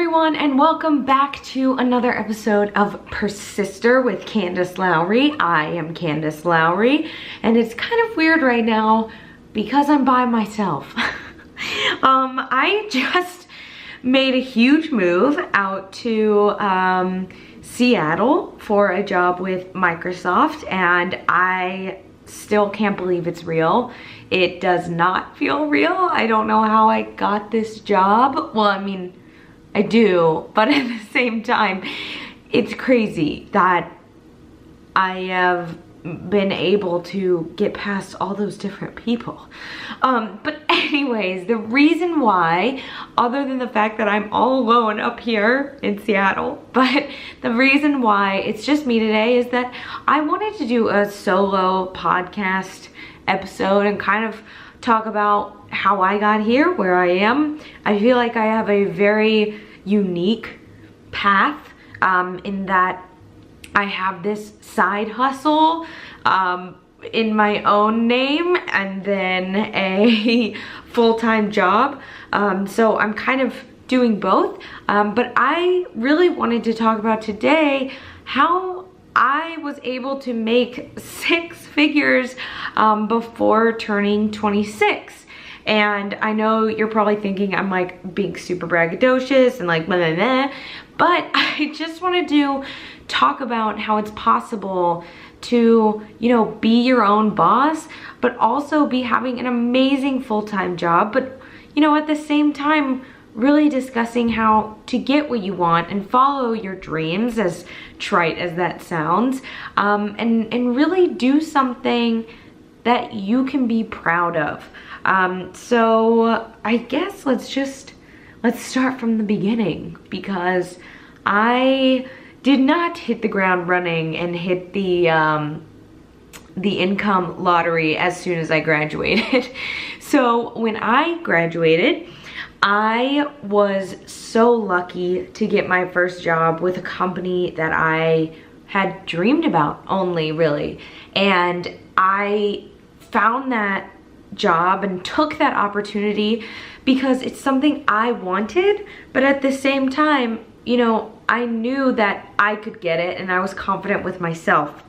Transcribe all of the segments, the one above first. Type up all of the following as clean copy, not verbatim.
everyone, and welcome back to another episode of Persister with Candace Lowry. I am Candace Lowry, and it's kind of weird right now because I'm by myself. I just made a huge move out to Seattle for a job with Microsoft, and I still can't believe it's real. It does not feel real. I don't know how I got this job. Well, I mean, I do, but at the same time, it's crazy that I have been able to get past all those different people. But anyways, the reason why, other than the fact that I'm all alone up here in Seattle, but the reason why it's just me today is that I wanted to do a solo podcast episode and kind of talk about how I got here, where I am. I feel like I have a very unique path in that I have this side hustle in my own name and then a full-time job. So I'm kind of doing both. But I really wanted to talk about today how I was able to make 6 figures before turning 26. And I know you're probably thinking I'm like being super braggadocious and like blah, blah, blah, but I just wanted to talk about how it's possible to, you know, be your own boss, but also be having an amazing full-time job, but, you know, at the same time, really discussing how to get what you want and follow your dreams, as trite as that sounds, and really do something that you can be proud of. So I guess let's start from the beginning, because I did not hit the ground running and hit the income lottery as soon as I graduated. So when I graduated, I was so lucky to get my first job with a company that I had dreamed about only, really. And I found that job and took that opportunity because it's something I wanted, but at the same time, you know, I knew that I could get it and I was confident with myself.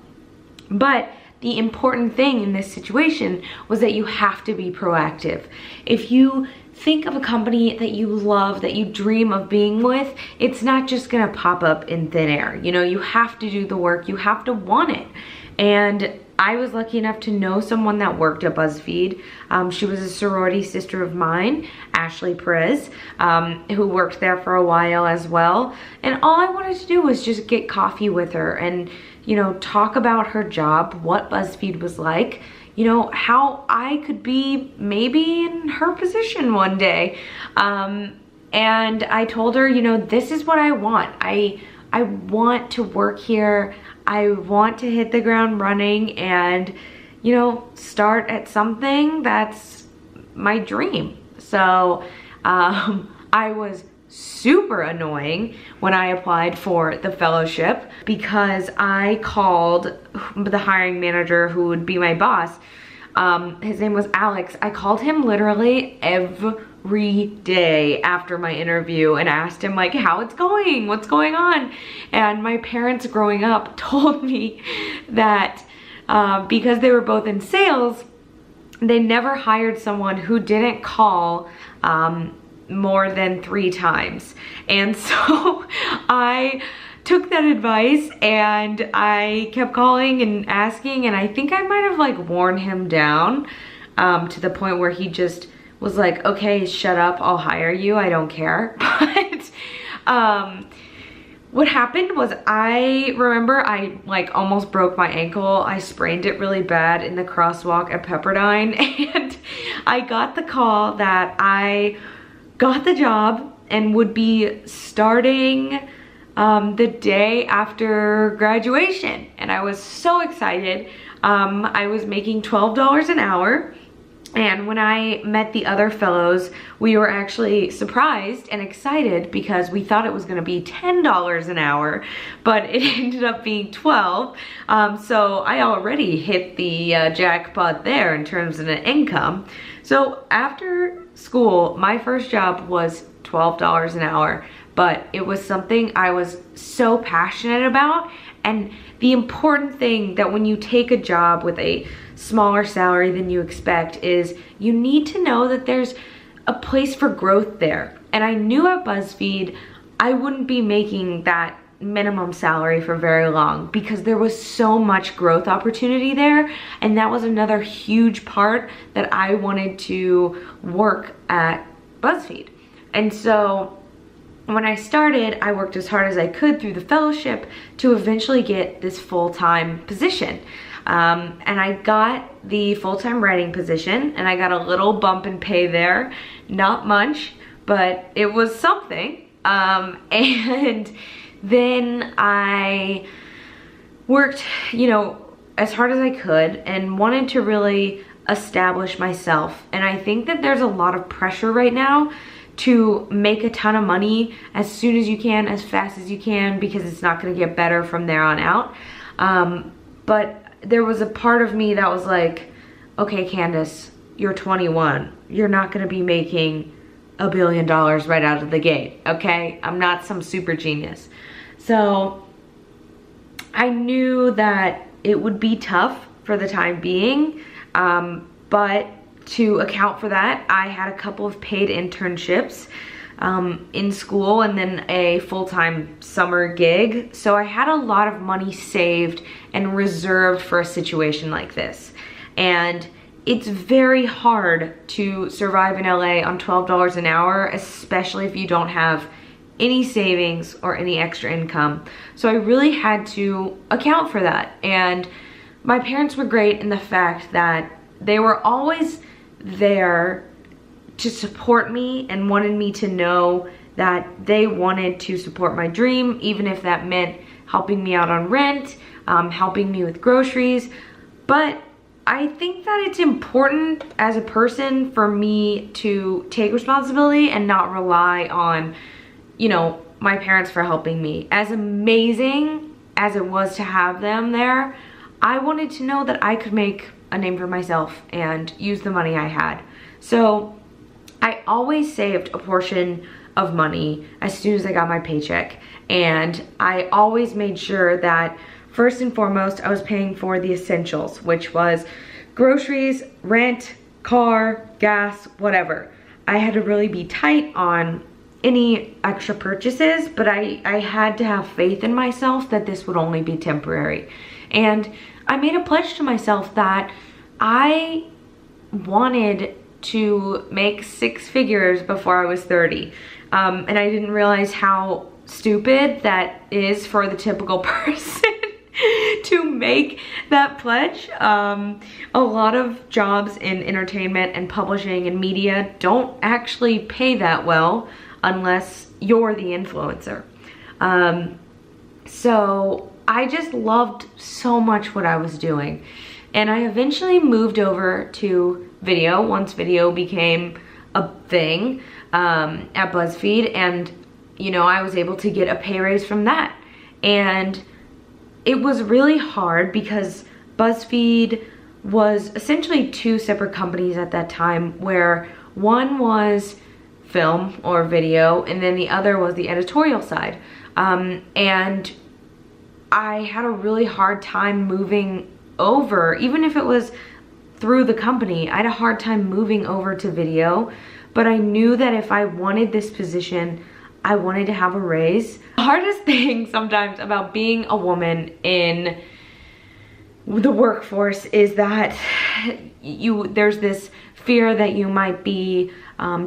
But the important thing in this situation was that you have to be proactive. If you think of a company that you love, that you dream of being with, it's not just gonna pop up in thin air. You know, you have to do the work, you have to want it. And I was lucky enough to know someone that worked at BuzzFeed. She was a sorority sister of mine, Ashley Perez, who worked there for a while as well. And all I wanted to do was just get coffee with her and, you know, talk about her job, what BuzzFeed was like, you know, how I could be maybe in her position one day. And I told her, you know, this is what I want. I want to work here. I want to hit the ground running and, you know, start at something that's my dream. So I was super annoying when I applied for the fellowship, because I called the hiring manager who would be my boss. His name was Alex. I called him literally every day after my interview and asked him like how it's going, what's going on. And my parents growing up told me that because they were both in sales, they never hired someone who didn't call more than 3 times. And so I took that advice and I kept calling and asking, and I think I might have like worn him down to the point where he just was like, okay, shut up, I'll hire you, I don't care. But what happened was, I remember I like almost broke my ankle. I sprained it really bad in the crosswalk at Pepperdine, and I got the call that I got the job and would be starting the day after graduation. And I was so excited. I was making $12 an hour. And when I met the other fellows, we were actually surprised and excited because we thought it was gonna be $10 an hour, but it ended up being 12. So I already hit the jackpot there in terms of an income. So after school, my first job was $12 an hour. but it was something I was so passionate about. And the important thing that when you take a job with a smaller salary than you expect is you need to know that there's a place for growth there. And I knew at BuzzFeed I wouldn't be making that minimum salary for very long because there was so much growth opportunity there, and that was another huge part that I wanted to work at BuzzFeed. And so when I started, I worked as hard as I could through the fellowship to eventually get this full-time position. And I got the full-time writing position, and I got a little bump in pay there. Not much, but it was something. And then I worked, as hard as I could and wanted to really establish myself. And I think that there's a lot of pressure right now to make a ton of money as soon as you can, as fast as you can, because it's not gonna get better from there on out. But there was a part of me that was like, okay, Candace, you're 21. You're not gonna be making $1 billion right out of the gate, okay? I'm not some super genius. So I knew that it would be tough for the time being, but to account for that, I had a couple of paid internships in school and then a full-time summer gig. So I had a lot of money saved and reserved for a situation like this. And it's very hard to survive in LA on $12 an hour, especially if you don't have any savings or any extra income. So I really had to account for that. And my parents were great in the fact that they were always there to support me and wanted me to know that they wanted to support my dream, even if that meant helping me out on rent, helping me with groceries. But I think that it's important as a person for me to take responsibility and not rely on, my parents for helping me. As amazing as it was to have them there, I wanted to know that I could make a name for myself and use the money I had. So I always saved a portion of money as soon as I got my paycheck. And I always made sure that first and foremost, I was paying for the essentials, which was groceries, rent, car, gas, whatever. I had to really be tight on any extra purchases, but I had to have faith in myself that this would only be temporary. And I made a pledge to myself that I wanted to make 6 figures before I was 30. And I didn't realize how stupid that is for the typical person to make that pledge. A lot of jobs in entertainment and publishing and media don't actually pay that well unless you're the influencer. So I just loved so much what I was doing. And I eventually moved over to video once video became a thing at BuzzFeed. And, I was able to get a pay raise from that. And it was really hard because BuzzFeed was essentially 2 separate companies at that time, where one was film or video and then the other was the editorial side. And I had a really hard time moving over, even if it was through the company. I had a hard time moving over to video, but I knew that if I wanted this position, I wanted to have a raise. The hardest thing sometimes about being a woman in the workforce is that there's this fear that you might be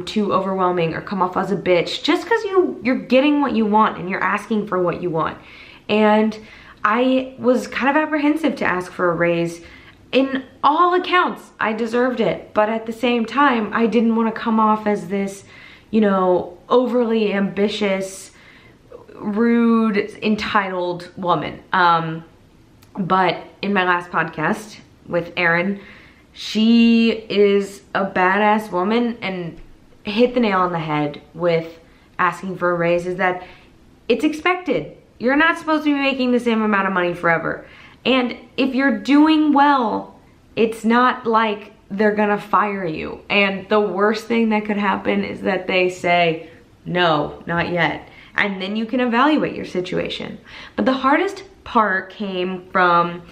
too overwhelming or come off as a bitch just because you're getting what you want and you're asking for what you want. And I was kind of apprehensive to ask for a raise. In all accounts, I deserved it, but at the same time, I didn't want to come off as this, overly ambitious, rude, entitled woman. But in my last podcast with Erin, she is a badass woman and hit the nail on the head with asking for a raise, is that it's expected. You're not supposed to be making the same amount of money forever. And if you're doing well, it's not like they're gonna fire you. And the worst thing that could happen is that they say, no, not yet. and then you can evaluate your situation. But the hardest part came from,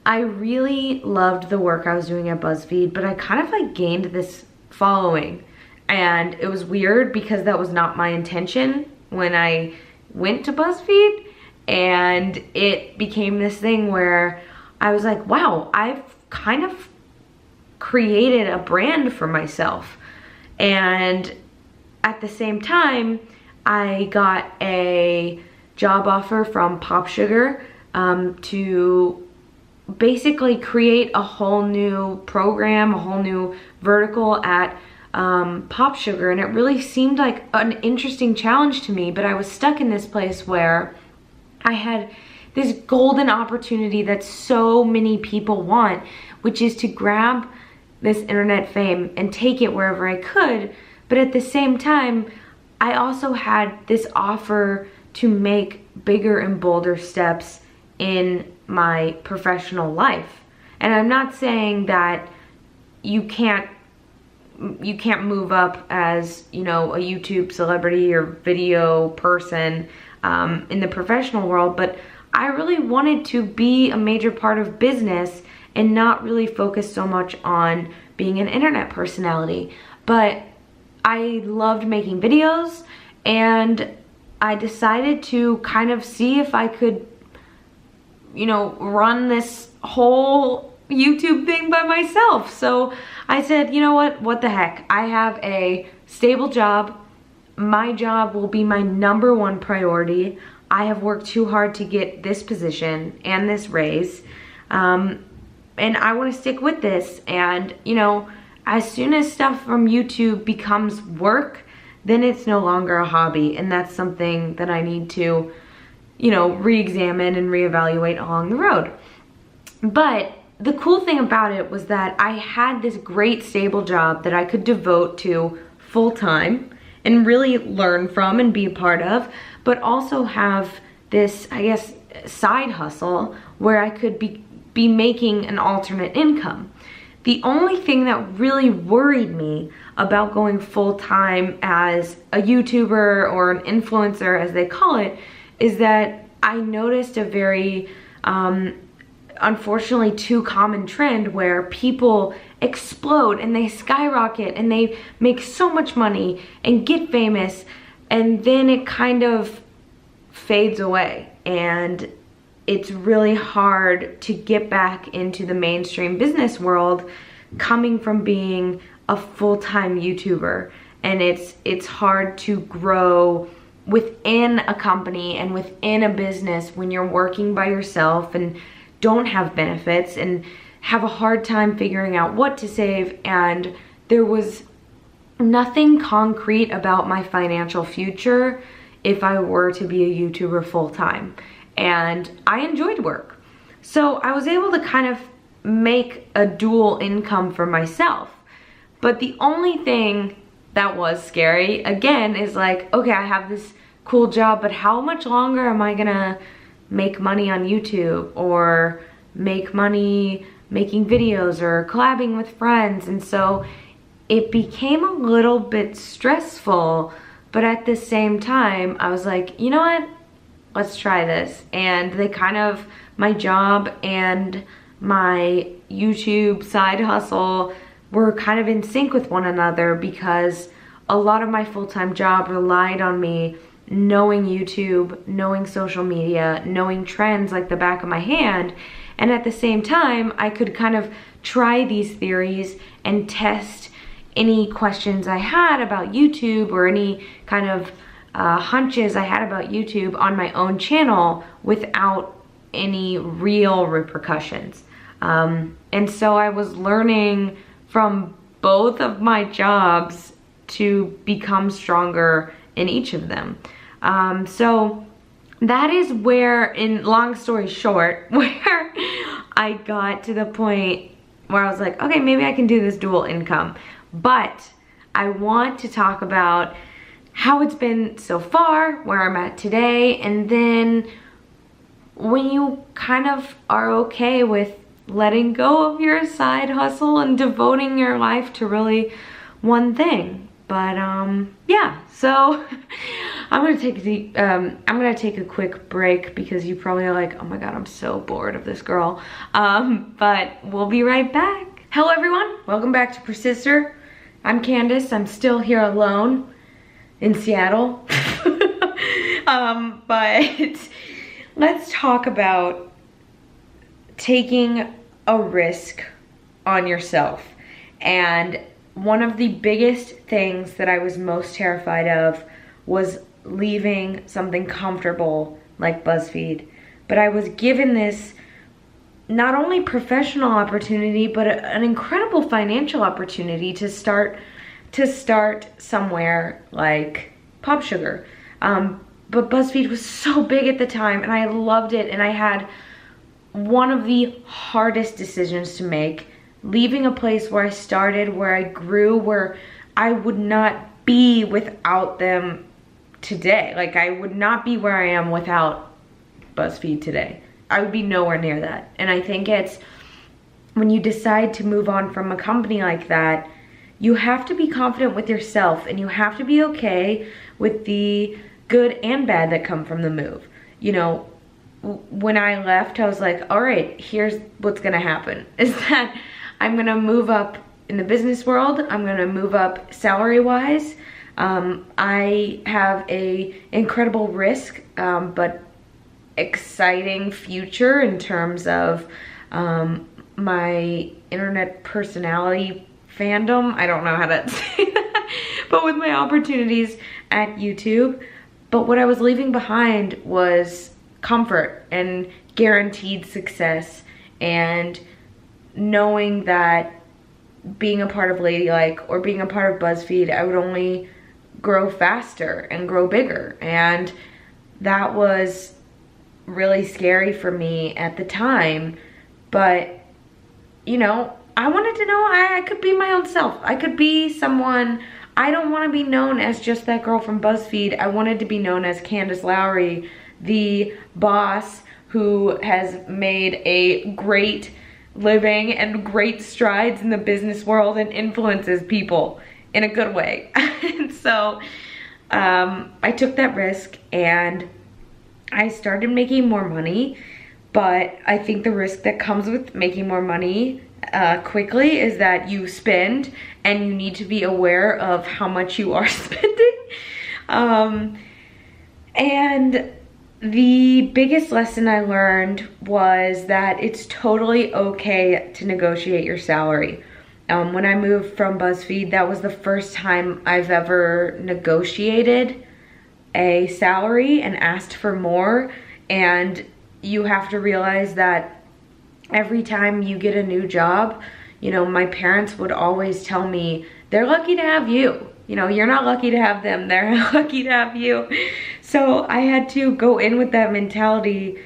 I really loved the work I was doing at BuzzFeed, but I kind of like gained this following, and it was weird because that was not my intention when I went to BuzzFeed, and it became this thing where I was like, wow, I've kind of created a brand for myself. And at the same time, I got a job offer from Pop Sugar to basically create a whole new program, a whole new vertical at Pop Sugar. And it really seemed like an interesting challenge to me, but I was stuck in this place where I had this golden opportunity that so many people want, which is to grab this internet fame and take it wherever I could. But at the same time, I also had this offer to make bigger and bolder steps in my professional life. And I'm not saying that you can't move up as, you know, a YouTube celebrity or video person in the professional world, but I really wanted to be a major part of business and not really focus so much on being an internet personality. But I loved making videos, and I decided to kind of see if I could, you know, run this whole YouTube thing by myself. So I said, you know what the heck? I have a stable job. My job will be my #1 priority. I have worked too hard to get this position and this raise. And I want to stick with this. And, you know, as soon as stuff from YouTube becomes work, then it's no longer a hobby. And that's something that I need to, you know, re-examine and reevaluate along the road. But the cool thing about it was that I had this great stable job that I could devote to full time and really learn from and be a part of, but also have this, I guess, side hustle where I could be making an alternate income. The only thing that really worried me about going full-time as a YouTuber or an influencer, as they call it, is that I noticed a very, unfortunately, too common trend where people explode and they skyrocket and they make so much money and get famous, and then it kind of fades away, and it's really hard to get back into the mainstream business world coming from being a full-time YouTuber. And it's hard to grow within a company and within a business when you're working by yourself and don't have benefits and have a hard time figuring out what to save. And there was nothing concrete about my financial future if I were to be a YouTuber full-time. And I enjoyed work. So I was able to kind of make a dual income for myself. But the only thing that was scary, again, is like, okay, I have this cool job, but how much longer am I gonna make money on YouTube or make money making videos or collabing with friends? And so it became a little bit stressful, but at the same time, I was like, you know what? Let's try this. And they kind of, my job and my YouTube side hustle were kind of in sync with one another, because a lot of my full-time job relied on me knowing YouTube, knowing social media, knowing trends like the back of my hand. And at the same time, I could kind of try these theories and test any questions I had about YouTube or any kind of hunches I had about YouTube on my own channel without any real repercussions. And so I was learning from both of my jobs to become stronger in each of them. So that is where, in long story short, where I got to the point where I was like, okay, maybe I can do this dual income. But I want to talk about how it's been so far, where I'm at today, and then when you kind of are okay with letting go of your side hustle and devoting your life to really one thing. Yeah, so I'm gonna take a quick break because you probably are like, oh my god, I'm so bored of this girl. But we'll be right back. Hello everyone, welcome back to Persister. I'm Candace, I'm still here alone in Seattle. But let's talk about taking a risk on yourself. And one of the biggest things that I was most terrified of was leaving something comfortable like BuzzFeed. But I was given this not only professional opportunity, but an incredible financial opportunity to start somewhere like Pop Sugar. But BuzzFeed was so big at the time and I loved it, and I had one of the hardest decisions to make, leaving a place where I started, where I grew, where I would not be without them today. Like, I would not be where I am without BuzzFeed today. I would be nowhere near that. And I think it's when you decide to move on from a company like that, you have to be confident with yourself and you have to be okay with the good and bad that come from the move. You know, when I left, I was like, all right, here's what's gonna happen, is that I'm gonna move up in the business world. I'm gonna move up salary-wise. I have a incredible risk, but exciting future in terms of my internet personality fandom. I don't know how to say that, but with my opportunities at YouTube. But what I was leaving behind was comfort and guaranteed success, and knowing that being a part of Ladylike or being a part of BuzzFeed, I would only grow faster and grow bigger. And that was really scary for me at the time. But, you know, I wanted to know I could be my own self. I could be someone. I don't want to be known as just that girl from BuzzFeed. I wanted to be known as Candace Lowry, the boss who has made a great living and great strides in the business world and influences people in a good way. And so I took that risk and I started making more money. But I think the risk that comes with making more money quickly is that you spend, and you need to be aware of how much you are spending. And the biggest lesson I learned was that it's totally okay to negotiate your salary. When I moved from BuzzFeed, that was the first time I've ever negotiated a salary and asked for more. And you have to realize that every time you get a new job, you know, my parents would always tell me, they're lucky to have you. You know, you're not lucky to have them, they're lucky to have you. So I had to go in with that mentality,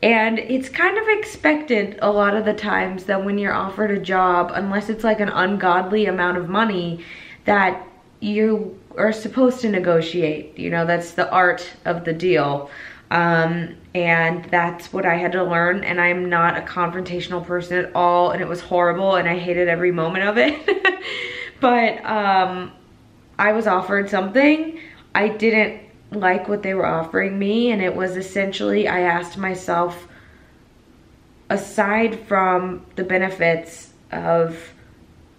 and it's kind of expected a lot of the times that when you're offered a job, unless it's like an ungodly amount of money, that you are supposed to negotiate. You know, that's the art of the deal. And that's what I had to learn, and I'm not a confrontational person at all, and it was horrible and I hated every moment of it. But I was offered something. I didn't like what they were offering me, and it was essentially, I asked myself, aside from the benefits of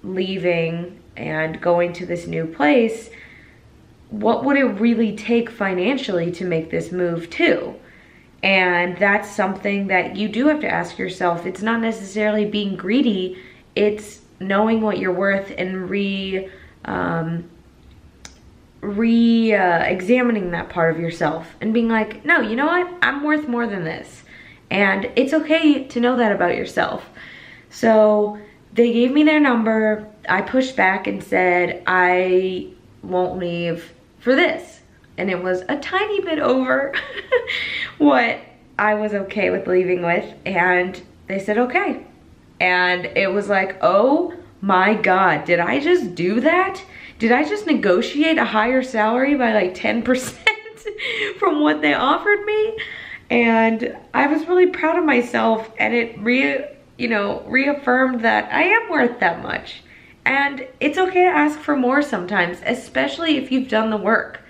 leaving and going to this new place, what would it really take financially to make this move too? And that's something that you do have to ask yourself. It's not necessarily being greedy, it's knowing what you're worth and examining that part of yourself and being like, no, you know what? I'm worth more than this. And it's okay to know that about yourself. So they gave me their number. I pushed back and said, I won't leave for this. And it was a tiny bit over what I was okay with leaving with. And they said, okay. And it was like, oh my God, did I just do that? Did I just negotiate a higher salary by like 10% from what they offered me? And I was really proud of myself, and it reaffirmed that I am worth that much. And it's okay to ask for more sometimes, especially if you've done the work.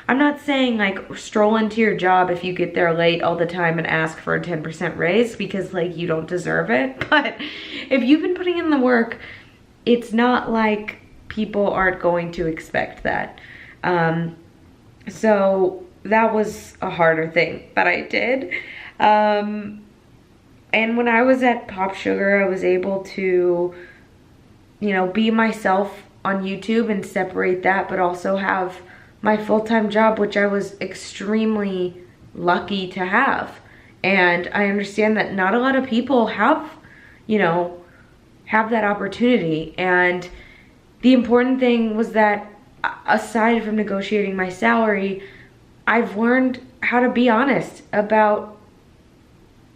I'm not saying like stroll into your job if you get there late all the time and ask for a 10% raise because like you don't deserve it. But if you've been putting in the work, it's not like people aren't going to expect that. So that was a harder thing that I did. And when I was at Pop Sugar, I was able to, you know, be myself on YouTube and separate that, but also have my full-time job, which I was extremely lucky to have. And I understand that not a lot of people have, you know, have that opportunity. And the important thing was that aside from negotiating my salary, I've learned how to be honest about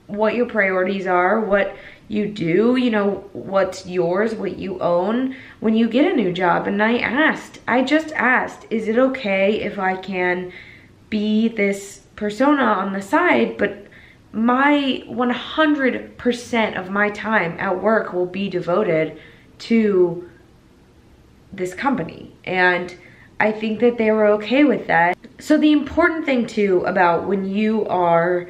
what your priorities are, what you do, you know, what's yours, what you own when you get a new job. And I just asked, is it okay if I can be this persona on the side, but my 100% of my time at work will be devoted to this company. And I think that they were okay with that. So the important thing too about when you are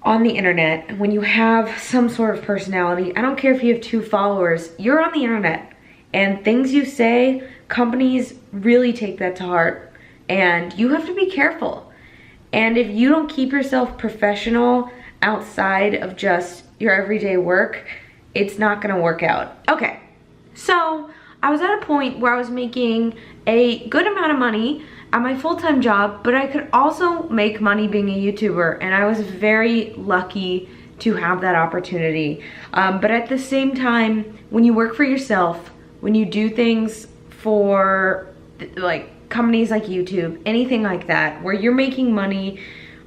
on the internet, when you have some sort of personality, I don't care if you have 2 followers, you're on the internet, and things you say, companies really take that to heart, and you have to be careful. And if you don't keep yourself professional outside of just your everyday work, it's not gonna work out. Okay, so I was at a point where I was making a good amount of money at my full-time job, but I could also make money being a YouTuber, and I was very lucky to have that opportunity. But at the same time, when you work for yourself, when you do things for like companies like YouTube, anything like that, where you're making money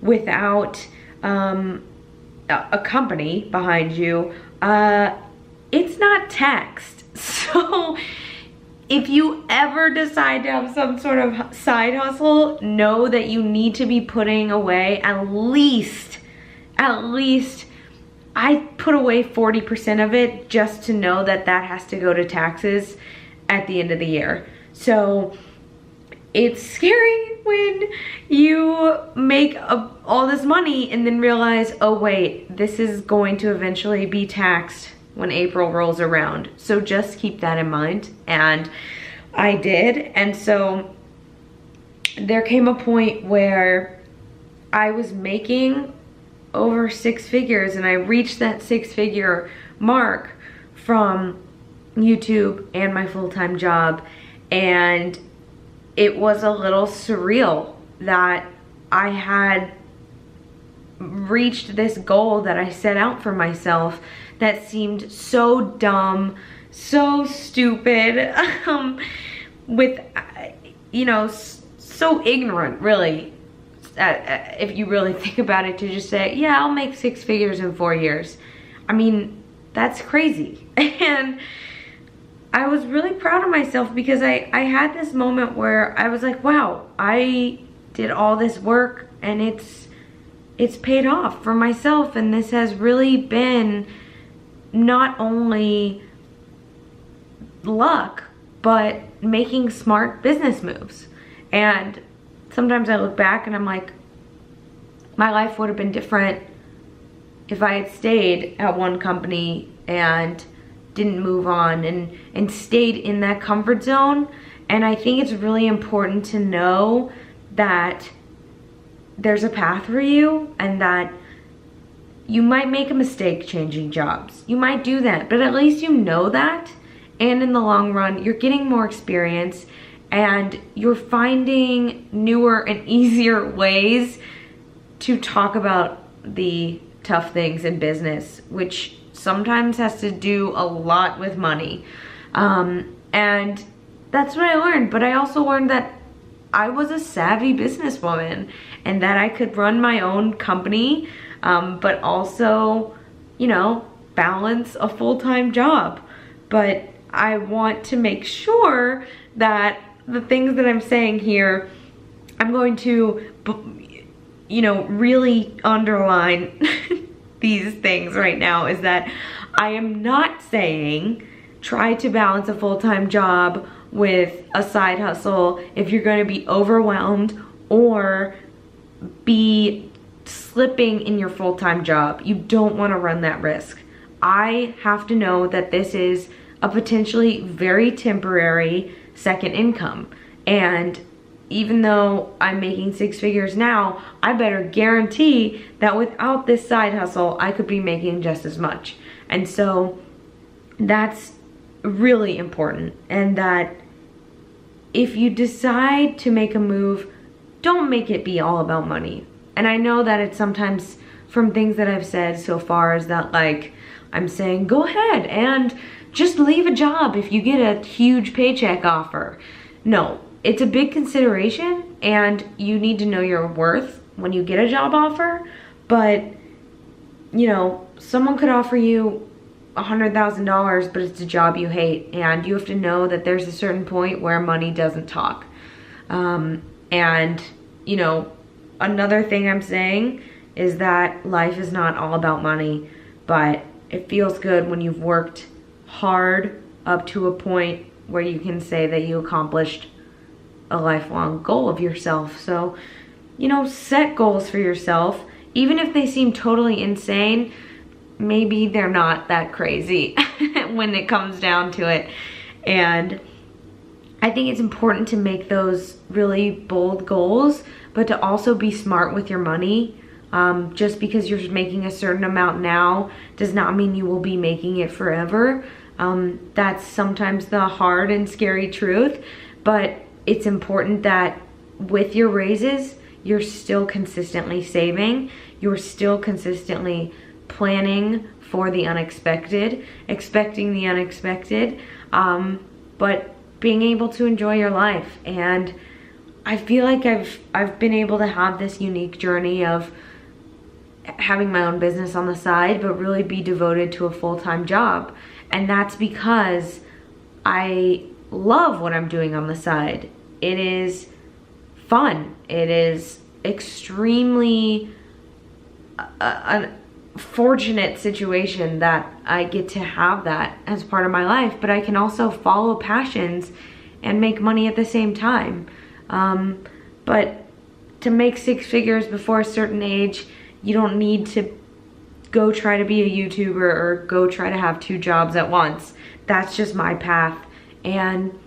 without a company behind you, it's not taxed. So if you ever decide to have some sort of side hustle, know that you need to be putting away at least, I put away 40% of it just to know that that has to go to taxes at the end of the year. So it's scary when you make all this money and then realize, oh wait, this is going to eventually be taxed when April rolls around. So just keep that in mind. And I did. And so there came a point where I was making over 6 figures, and I reached that 6-figure mark from YouTube and my full-time job. And it was a little surreal that I had reached this goal that I set out for myself that seemed so dumb, so stupid, with, you know, so ignorant, really, if you really think about it, to just say, yeah, I'll make 6 figures in 4 years. I mean, that's crazy. And I was really proud of myself because I had this moment where I was like, wow, I did all this work and it's paid off for myself, and this has really been not only luck, but making smart business moves. And sometimes I look back and I'm like, my life would have been different if I had stayed at one company and didn't move on and stayed in that comfort zone. And I think it's really important to know that there's a path for you, and that you might make a mistake changing jobs. You might do that, but at least you know that. And in the long run, you're getting more experience and you're finding newer and easier ways to talk about the tough things in business, which sometimes has to do a lot with money. And that's what I learned. But I also learned that I was a savvy businesswoman and that I could run my own company, but also, you know, balance a full-time job. But I want to make sure that the things that I'm saying here, I'm going to, you know, really underline these things right now, is that I am not saying try to balance a full-time job with a side hustle if you're going to be overwhelmed or be slipping in your full-time job. You don't want to run that risk. I have to know that this is a potentially very temporary second income. And even though I'm making 6 figures now, I better guarantee that without this side hustle, I could be making just as much. And so that's really important. And that if you decide to make a move, don't make it be all about money. And I know that it's sometimes from things that I've said so far is that, like, I'm saying go ahead and just leave a job if you get a huge paycheck offer. No, it's a big consideration and you need to know your worth when you get a job offer. But, you know, someone could offer you $100,000, but it's a job you hate, and you have to know that there's a certain point where money doesn't talk. And, you know, another thing I'm saying is that life is not all about money, but it feels good when you've worked hard up to a point where you can say that you accomplished a lifelong goal of yourself. So, you know, set goals for yourself. Even if they seem totally insane, maybe they're not that crazy when it comes down to it. And I think it's important to make those really bold goals, but to also be smart with your money. Just because you're making a certain amount now does not mean you will be making it forever. That's sometimes the hard and scary truth, but it's important that with your raises, you're still consistently saving, you're still consistently planning for the unexpected, expecting the unexpected, but being able to enjoy your life. And I feel like I've been able to have this unique journey of having my own business on the side, but really be devoted to a full-time job. And that's because I love what I'm doing on the side. It is fun. It is extremely a fortunate situation that I get to have that as part of my life, but I can also follow passions and make money at the same time. But to make 6 figures before a certain age, you don't need to go try to be a YouTuber or go try to have 2 jobs at once. That's just my path. And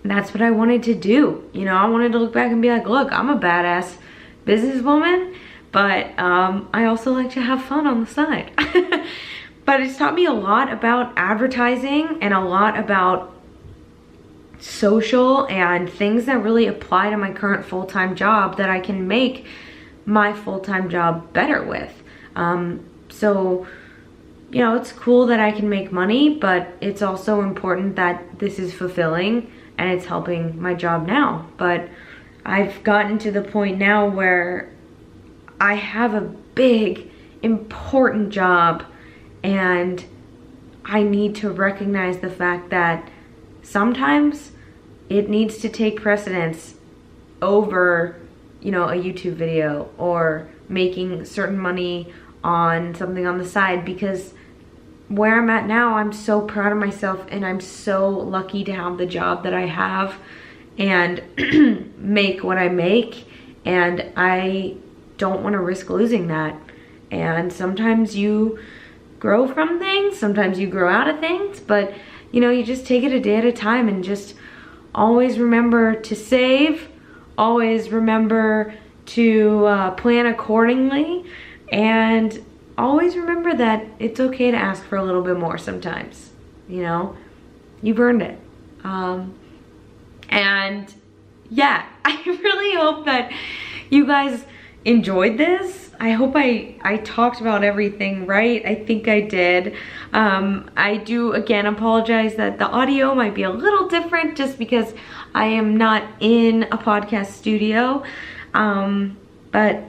that's what I wanted to do. You know, I wanted to look back and be like, look, I'm a badass businesswoman, but I also like to have fun on the side. But it's taught me a lot about advertising and a lot about social and things that really apply to my current full-time job that I can make my full-time job better with. So, you know, it's cool that I can make money, but it's also important that this is fulfilling and it's helping my job now. But I've gotten to the point now where I have a big, important job, and I need to recognize the fact that sometimes it needs to take precedence over, you know, a YouTube video or making certain money on something on the side, because where I'm at now, I'm so proud of myself and I'm so lucky to have the job that I have and make what I make, and I don't want to risk losing that. And sometimes you grow from things, sometimes you grow out of things, but you know, you just take it a day at a time and just always remember to save, always remember to plan accordingly, and always remember that it's okay to ask for a little bit more sometimes. You know, you've earned it. And yeah, I really hope that you guys enjoyed this. I hope I talked about everything right. I think I did. I do again apologize that the audio might be a little different just because I am not in a podcast studio. But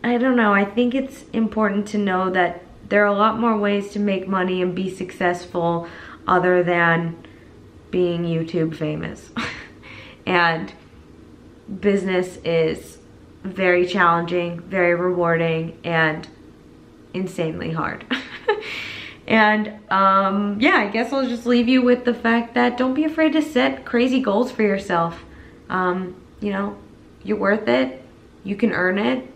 I don't know, I think it's important to know that there are a lot more ways to make money and be successful other than being YouTube famous. And business is very challenging, very rewarding, and insanely hard. And yeah, I guess I'll just leave you with the fact that don't be afraid to set crazy goals for yourself. You know, you're worth it. You can earn it.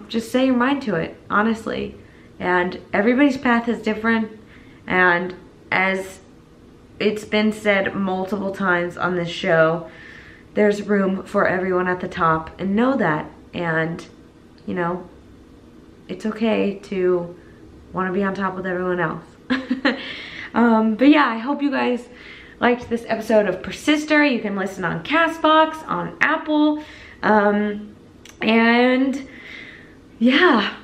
Just say your mind to it, honestly. And everybody's path is different. And as it's been said multiple times on this show, there's room for everyone at the top, and know that. And, you know, it's okay to want to be on top with everyone else. But yeah, I hope you guys liked this episode of Persister. You can listen on Castbox, on Apple, and yeah,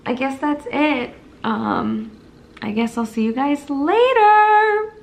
I guess that's it. I guess I'll see you guys later.